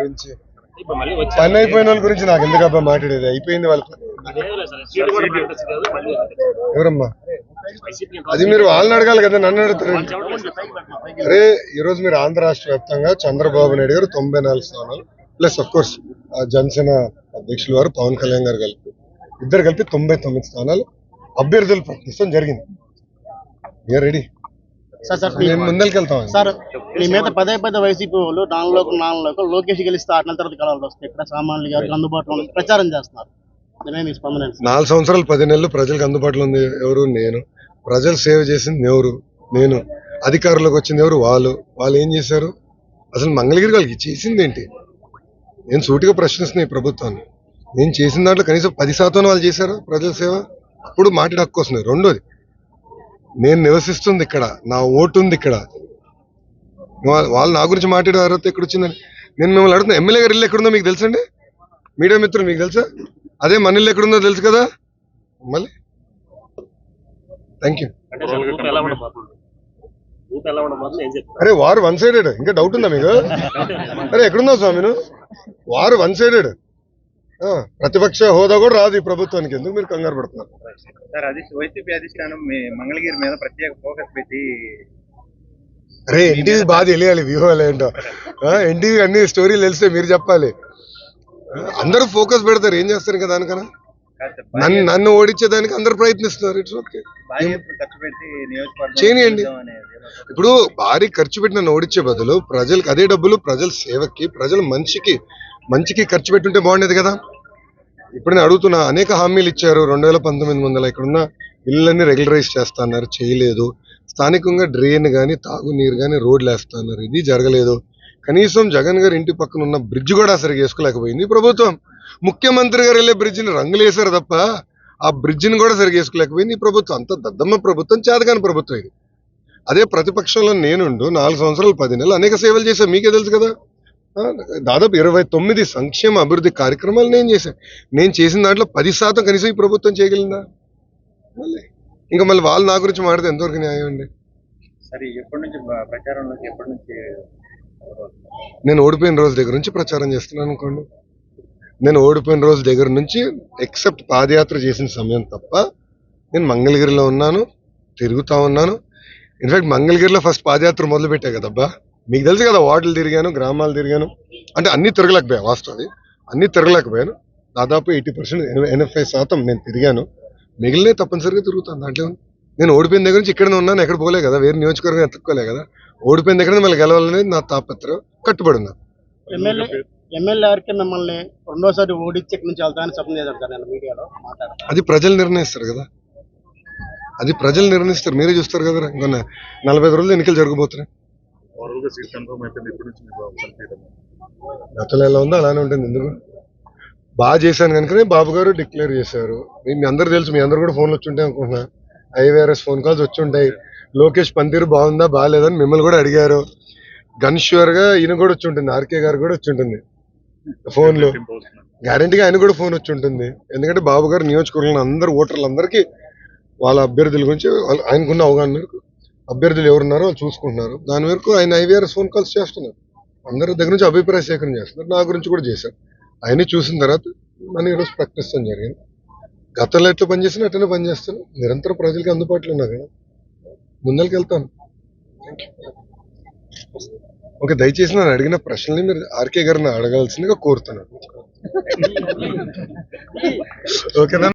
గురించి పని అయిపోయిన వాళ్ళ గురించి నాకు ఎందుకబ్బా మాట్లాడేది? అయిపోయింది వాళ్ళ పని. ఎవరమ్మా అది? మీరు వాళ్ళని అడగాలి కదా, నన్ను అడుగుతారు. అరే ఈరోజు మీరు ఆంధ్ర రాష్ట్ర వ్యాప్తంగా చంద్రబాబు నాయుడు గారు 94 స్థానాలు ప్లస్ అఫ్ కోర్స్ జనసేన అధ్యక్షులు వారు పవన్ కళ్యాణ్ గారు ఇద్దరు కలిపి 99 స్థానాలు అభ్యర్థులు ప్రకటించడం జరిగింది. We're ready. ముందరికెళ్తాం సార్. మీ మీద పదే వైసీపీ వాళ్ళు నాలుగు లోకేష్ గెలిస్తే 6 నెలల తర్వాత కలవాల్సి వస్తాయి. ఇక్కడ సామాన్యులు గారికి అందుబాటులో ప్రచారం చేస్తున్నారు. 4 సంవత్సరాలు 10 నెలలు ప్రజలకు అందుబాటులో ఉంది ఎవరు? నేను. ప్రజలు సేవ చేసింది ఎవరు? నేను. అధికారంలోకి వచ్చింది ఎవరు? వాళ్ళు ఏం చేశారు? అసలు మంగళగిరి వాళ్ళకి చేసింది ఏంటి? నేను సూటిగా ప్రశ్నిస్తున్నా ఈ ప్రభుత్వాన్ని. నేను చేసిన దాంట్లో కనీసం 10% వాళ్ళు చేశారు ప్రజల సేవ. అప్పుడు మాట్లాడే హక్కు వస్తుంది. రెండోది, నేను నివసిస్తుంది ఇక్కడ, నా ఓటు ఉంది ఇక్కడ. వాళ్ళు నా గురించి మాట్లాడే అర్హత ఎక్కడ వచ్చిందని నేను మిమ్మల్ని అడుగుతున్నా. ఎమ్మెల్యే గారి ఇల్లు ఎక్కడుందో మీకు తెలుసండి? మీడియా మిత్రులు మీకు తెలుసా? అదే మన ఇల్లు ఎక్కడుందో తెలుసు కదా. మళ్ళీ థ్యాంక్ యూ. అరే వారు 1 సైడెడ్. ఇంకా డౌట్ ఉందా మీకు? అరే ఎక్కడున్నావు స్వామిను? వారు 1 సైడెడ్. ప్రతిపక్ష హోదా కూడా రాదు ఈ ప్రభుత్వానికి. ఎందుకు మీరు కంగారు పడుతున్నారు? వైసీపీ అధిష్టానం మంగళగిరి మీద ప్రత్యేక ఫోకస్ పెట్టి. అరే ఎన్టీవీ బాగా తెలియాలి వ్యూహాలు ఏంటో. ఎన్టీవీ అన్ని స్టోరీలు తెలిస్తే మీరు చెప్పాలి. అందరూ ఫోకస్ పెడతారు, ఏం చేస్తారు ఇంకా దానికన్నా? నన్ను ఓడించేదానికి అందరు ప్రయత్నిస్తున్నారు. ఇట్స్ ఓకే, చేయనియండి. ఇప్పుడు భారీ ఖర్చు పెట్టి నన్ను ఓడించే బదులు ప్రజలకు అదే డబ్బులు ప్రజల సేవకి, ప్రజల మంచికి ఖర్చు పెట్టుంటే బాగుండేది కదా. ఇప్పుడు నేను అడుగుతున్నా, అనేక హామీలు ఇచ్చారు. 2019 ముందల ఇక్కడున్న ఇళ్ళన్నీ రెగ్యులరైజ్ చేస్తా అన్నారు, చేయలేదు. స్థానికంగా డ్రైన్ కానీ తాగునీరు కానీ రోడ్లు వేస్తా అన్నారు, ఇది జరగలేదు. కనీసం జగన్ గారి ఇంటి పక్కన ఉన్న బ్రిడ్జ్ కూడా సరిగ్గా వేసుకోలేకపోయింది ప్రభుత్వం. ముఖ్యమంత్రి గారు వెళ్ళే బ్రిడ్జిని రంగులు వేశారు తప్ప ఆ బ్రిడ్జిని కూడా సరిగ్గా వేసుకోలేకపోయింది ఈ ప్రభుత్వం. అంత దద్దమ్మ ప్రభుత్వం, చేతగాని ప్రభుత్వం ఇది. అదే ప్రతిపక్షంలో నేనుండు 4 సంవత్సరాలు 10 నెలలు అనేక సేవలు చేశాను, మీకే తెలుసు కదా. దాదాపు 29 సంక్షేమ అభివృద్ధి కార్యక్రమాలు నేను చేశాను. నేను చేసిన దాంట్లో 10% కనీసం ఈ ప్రభుత్వం చేయగలిగిందా? ఇంకా మళ్ళీ వాళ్ళు నా గురించి మాట్లాడితే ఎంతవరకు న్యాయం అండి? నేను ఓడిపోయిన రోజు దగ్గర నుంచి ప్రచారం చేస్తున్నాను అనుకోండి. నేను ఓడిపోయిన రోజు దగ్గర నుంచి ఎక్సెప్ట్ పాదయాత్ర చేసిన సమయం తప్ప నేను మంగళగిరిలో ఉన్నాను, తిరుగుతా ఉన్నాను. ఇన్ఫాక్ట్ మంగళగిరిలో ఫస్ట్ పాదయాత్ర మొదలు పెట్టా కదబ్బా. మీకు తెలుసు కదా, వార్డులు తిరిగాను, గ్రామాలు తిరిగాను. అంటే అన్ని తిరగలేకపోయాను, వాస్తవం అన్ని తిరగలేకపోయాను. దాదాపు 80%, 85% నేను తిరిగాను. మిగిలినే తప్పనిసరిగా తిరుగుతాను. దాంట్లో నేను ఓడిపోయిన దగ్గర నుంచి ఇక్కడనే ఉన్నాను, ఎక్కడ పోలే కదా, వేరే నియోజకవర్గం ఎత్తుక్కోలే కదా. ఓడిపోయిన దగ్గర మళ్ళీ గెలవాలనేది నా తాపత్రం, కట్టుబడి ఉన్నా. ఎమ్మెల్యే మిమ్మల్ని రెండోసారి ఓడించి ఇక్కడి నుంచి వెళ్తామని చెప్పడం చేశారు మీడియాలో మాట్లాడారు. అది ప్రజలు నిర్ణయిస్తారు కదా, అది ప్రజలు నిర్ణయిస్తారు. మీరే చూస్తారు కదా. ఇంకా 45 రోజులు ఎన్నికలు జరగబోతున్నాయి. గతంలో ఎలా ఉందో అలానే ఉంటుంది. ఎందుకు బాగా చేశాను కనుకనే బాబు గారు డిక్లేర్ చేశారు. మీ అందరూ తెలుసు, మీ అందరు కూడా ఫోన్లు వచ్చి ఉంటాయి అనుకుంటున్నా. ఐవీఆర్ఎస్ ఫోన్ కాల్స్ వచ్చి ఉంటాయి. లోకేష్ పనితీరు బాగుందా బాగాలేదని మిమ్మల్ని కూడా అడిగారు. గన్ ష్యూర్ గా ఈయన కూడా వచ్చి ఉంటుంది, ఆర్కే గారు కూడా వచ్చి ఉంటుంది ఫోన్లు. గ్యారంటీగా ఆయన కూడా ఫోన్ వచ్చి ఉంటుంది. ఎందుకంటే బాబు గారు నియోజకవర్గంలో అందరు ఓటర్లందరికీ వాళ్ళ అభ్యర్థుల గురించి ఆయనకున్న అవగాహన మేరకు అభ్యర్థులు ఎవరున్నారో వాళ్ళు చూసుకుంటున్నారు. దాని వరకు ఆయన ఐవీఆర్ఎస్ ఫోన్ కాల్స్ చేస్తున్నారు. అందరి దగ్గర నుంచి అభిప్రాయ సేకరణ చేస్తున్నారు. నా గురించి కూడా చేశారు. ఆయన్ని చూసిన తర్వాత మనం ఈరోజు ప్రకటిస్తాం జరిగింది. గతంలో ఎట్లా పనిచేసినా అట్లనే పనిచేస్తాను. నిరంతరం ప్రజలకి అందుబాటులో ఉన్నా కదా, ముందరికి వెళ్తాను. ఓకే, దయచేసి నన్ను అడిగిన ప్రశ్నల్ని మీరు ఆర్కే గారిని అడగాల్సిందిగా కోరుతున్నాను. ఓకేనా?